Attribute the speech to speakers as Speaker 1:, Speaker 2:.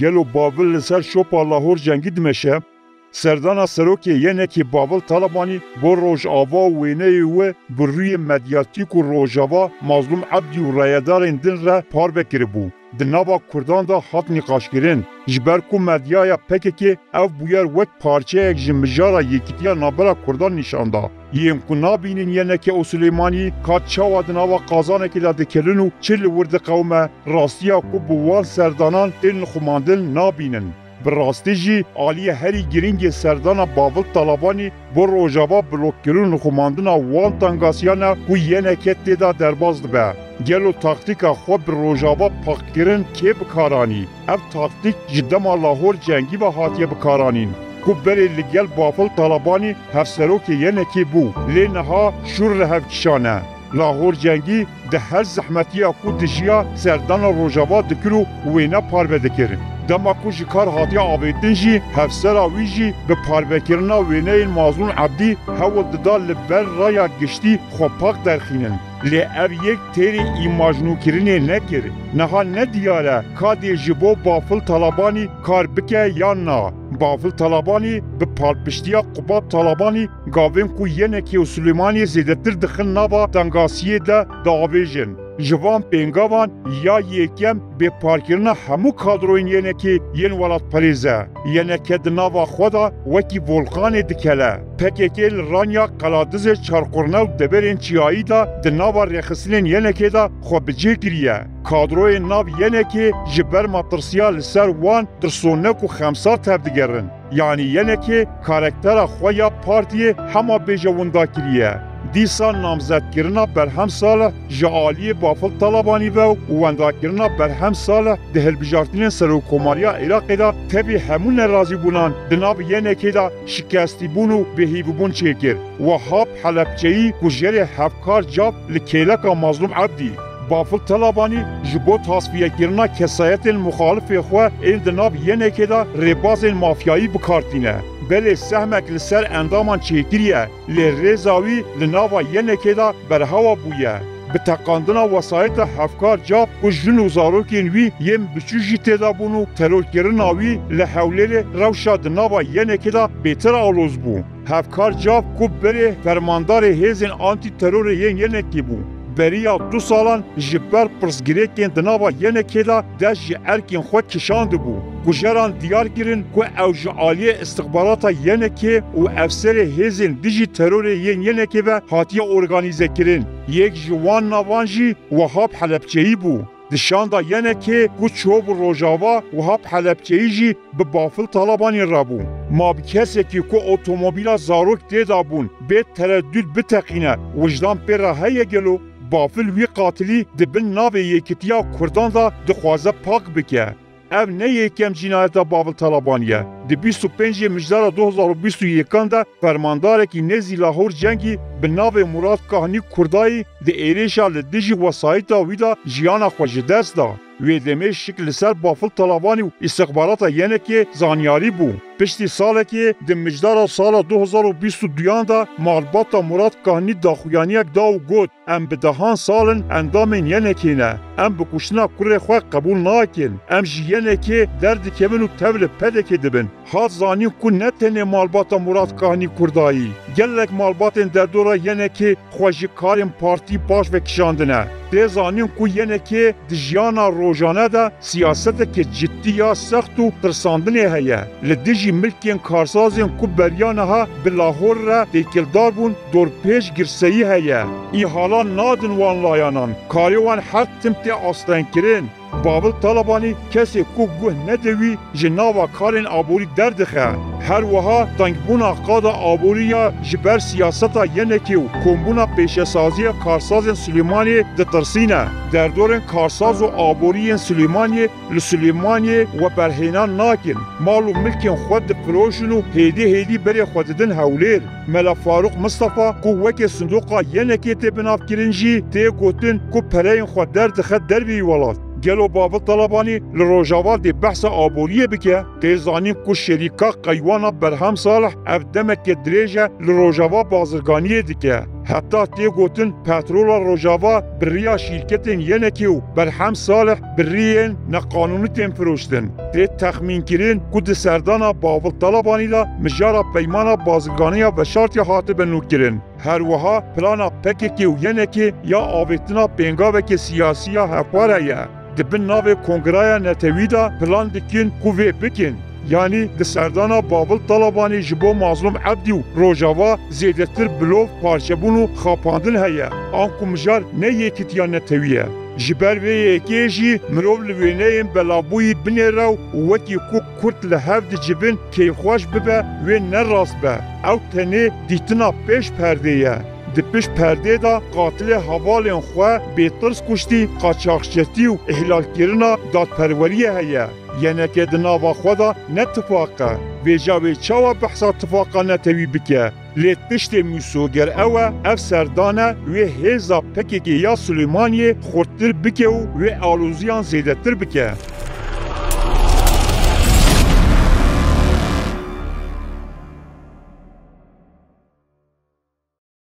Speaker 1: گلو باول لسر شوپا لاهور جنگی دمشه سردانا سروکی ینکی باول طالبانی بو روجاوا و وینه و بروی مدیاتیک و روجاوا مظلوم عبدی و رایدار دن را پار بکر بو. دنابا کردان دا هات نقاش کرن. جبر کو مدیایا پکه که او بویر وک پارچه یک جمجارا یکیتیا نابرا کردان نشاندا. یم کو نابینین ینکی او سلیمانی کات چاوا دنابا قازانه که دا دکلنو چل ورد قومه راستیا کو بوال سردانان دن خماندل نابینن. براستی جی آلی هری گرینگ سردانا باول طالبانی بو روجاوا بلوک کرون خماندنا وان تنگاسیانا کو ینکت دیدا درباز دبه. گلو تاکتیکا خو بر روجاوا پاک کرن که بکارانی. اف تاکتیک جدما لاهور جنگی و هاتیه بکارانین. کو بری لگل باول طالبانی هفسرو که ینکی بو. لینها شور رهف کشانه. لاهور جنگی ده هر زحمتی اکو دجیا سردانا روجاوا دکرو وینا پارو دکرن. دما کو جکار هاتیا آویدن جی هفسرا وی جی به پاروکرنا وینه مازون عبدی هول ددا لبر رایا گشتی خوپاک درخینن. لی او یک تیری ایماجنو کرنه نکر. نها ندیاره کادی جبو بافل طالبانی کار بکه یا نا. بافل طالبانی به پالپشتیا قباب طالبانی گاوین کو ینکی و سلیمانی زیدتر دخل نوا تنگاسیه ده داویجن. جوان پنگاوان یا یکم به پارکرنا همو کادروین ینکی ین ولات پریزه. ینکی دناوا خدا وکی ولکان دکله. پکیکل رانیا قلادز چارقرنو دبرین چیایی دا دناوا رخصلین ینکی دا خوب بجه کریه. کادروی ناو ینکی جبر مطرسیا لسر وان درسونک و خمسار تبدگرن. یعنی ینکی کارکتر خویا پارتی همه بجووندا کریه. دیسان نامزد کرنا برهم سال جعالی بافل طالبانی و واندا کرنا برهم سال دهل بجارتین سروکوماریا عراق دا تبی همون رازی بونان دناب ینکی دا شکستی بونو بهی بون چیکر و هاب حلبچهی کجر هفکار جاب لکیلکا مظلوم عبدی بافل طالبانی جبو تصفیه کرنا کسایت المخالف خواه این دناب ینکی دا رباز مافیایی بکارتینه بله سهمک لسر اندامان چیکریه لرزاوی لناوا ینکی دا برهوا بویه به تقاندنا وسایت هفکار جاب و جنو زاروکین وی یم بچوجی تدا بونو ترور کرناوی لحولیر روشا دناوا ینکی دا بیتر آلوز بو هفکار جاب کو بره فرماندار هیزن آنتی ترور ینکی بو بریا 2 سالان جبر پرسگریکین دناوا ینکی دا دش ارکین خود کشانده بو گوجران دیار گیرن که او جعالی استخبارات ینکی و افسر هزین دیجی ترور ینکی و هاتیه ارگانیزه کرن یک جوان نوانجی وهاب حلبچهی بو دشاندا ینکی که چوب روجاوا وهاب حلبچهی جی به بافل طالبانی رابو ما بکسی که اتومبیلا زاروک دیدا بون به تردد بتقینه وجدان پر هیه گلو بافل وی قاتلی دبن ناو یکیتیا کردان دا دخوازه پاک بکه. او نه یکم جنایت بافل طالبانیه. دی 25 مجدار 2021 دا فرمانداره که نزی لاهور جنگی به ناو مراد کهانی کردایی دی ایریشا لدیجی وسایت ویدا جیانا خوش دست دا. وی دمه شکل سر بافل طالبانی و استخبارات ینکی زانیاری بو. پشتی ساله که دی مجدار سال 2022 دا معلومات مراد کهانی داخویانیک دا و گود ام به دهان سالن اندامین ینکی نه. ام به کشتنا کره خواه قبول ناکن. ام جی ینکی درد کمن و تول پدک دبن. هات زانی کو نتنه معلومات مراد کهانی کردایی. گلک معلومات در دورا ینکی خوشی کاریم پارتی باش و کشاندنه. دی زانیم کو ینکی دجیانا روزانه دا سیاست که جدی یا سخت و ترساندنه هیه. لدیجی ملکین کارسازین کو بریانه ها بلاهور را دیکلدار بون دور پیش گرسایی هیه. ای حالا نادن وان لایانان. کاریوان هر تمتی آستان کرن. بابل طالبانی کسی کو گوه ندوی جناوا کارین آبوری دردخه. هر وها تنگبونا قادا آبوری یا جبر سیاستا ینکی و کمبونا پیشسازی کارساز سلیمانی دترسینه. در دورن کارساز و آبوری سلیمانی لسلیمانی و برهینان ناکن. مالو ملکین خود پروشنو هیدی بری خوددن هولیر. ملا فاروق مصطفى کو وکی صندوقا ینکی تی بناف کرنجی تی گوتن کو پرین خود دردخه دربی ولاد. گلو بابل طلبانی لروجاوا دی بحث آبوریه بکه تیزانیم کو شریکا قیوانا برهم صالح افدمک دریجه لروجاوا بازرگانیه دیکه Heta tê gotin petrola Rojava bi riya şîrketên yenekê û Berhem Salih bi riyên neqanûnî tên firoştin. Tê texmînkirin ku di serdana Bavıl Talabanî de mijara peymana bazirganiya veşartiya hatibe nûkirin. Her wiha plana PKK û yenekê ya avêtina pêngavekê siyasî ya hevpar heye. Di bin navê Kongreya Netewî de plan dikin ku vê bikin. Yani di serdana Bavıl Talabanî ji bo Mazlum Ebdî û Rojava zêdetir bilov parçebûn û xapandin heye. An ku mijar ne yêkîtiya Netewî ye. Ji ber vê yêkê jî mirov li wêneyên belavbûyî binêre û wekî ku Kurd li hev dicivin kêfxweş bibe wê nerast be. Ew tenê dîtina pêş perdê ye. Di pêş perdê de qatilê hevalên xwe bêtirs kuştî, qaçaxçetî û ihlalkirina dadperweriyê heye. Yenekê di nava xwe de ne tifaq e. Vêja wê çawa behsa tifaqa Netewî bike? Lê tiştê mûsoger ew e, ev serdane wê hêza PKK ya Sulêmaniyê xurttir bike û wê alûziyan zêdetir bike.